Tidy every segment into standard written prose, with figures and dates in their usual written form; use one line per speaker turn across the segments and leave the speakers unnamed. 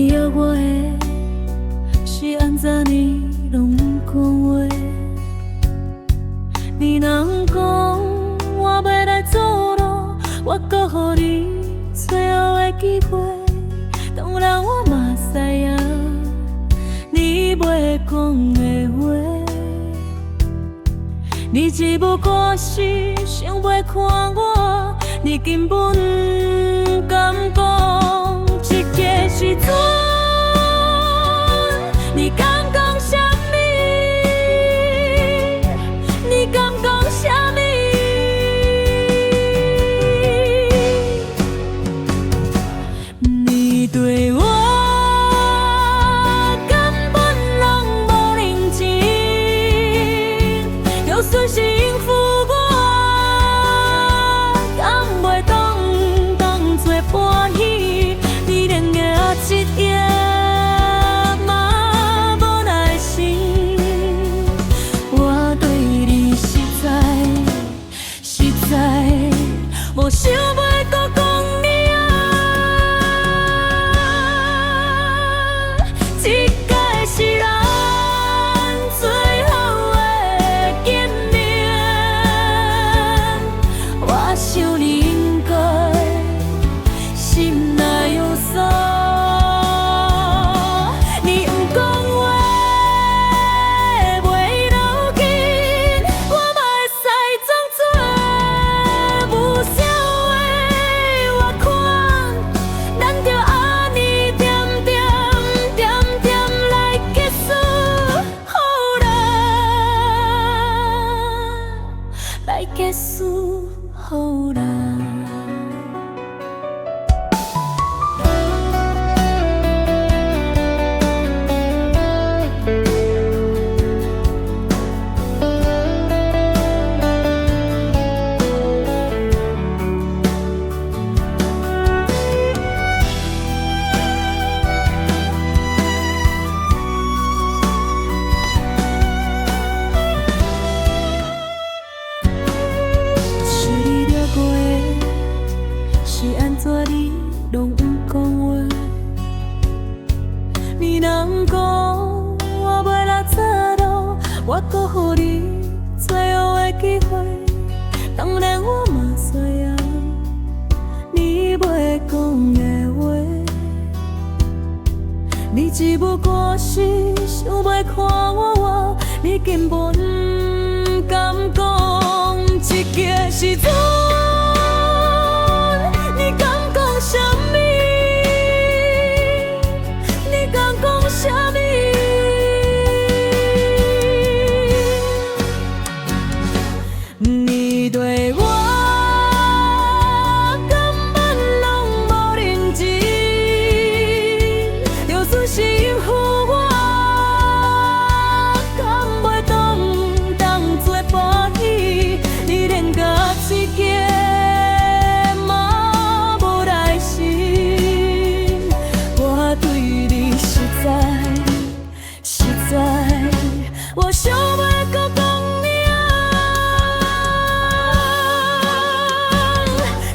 约我的是安怎你拢不讲话？你若讲我要来做路，我搁予你最后的机会。当然我嘛知影你袂讲的话，你只不过是想袂看我，你根本不敢讲这个时阵。你敢讲啥物？你敢讲啥物？你对我根本拢无认真，就算是应付我，敢袂当作欢喜？你连额一夜。无想要搁讲你啊，这该是咱最后的见面。我想你应该心内有数，你不讲话袂要紧，我嘛会使装作无啥。结束好啦。你拢不讲话，你若讲我要来做路，我搁予你最后的机会。当然我嘛知影你袂讲的话，你只不过是想要看我，你根本不敢讲这个时阵。你敢讲啥物？你敢讲啥物？你对我根本拢无认真，就算是应付我，敢袂当作欢喜？你连甲一个。我想要搁讲你啊，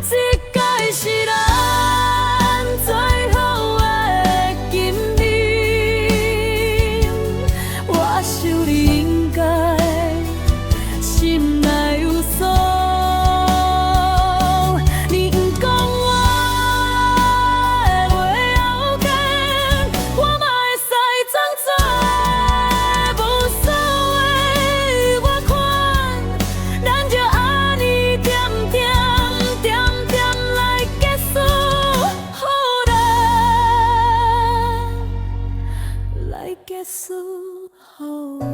这该是咱最后的见面。我想你应该心内有数，你不讲我袂要紧，我嘛会使装作。结束好。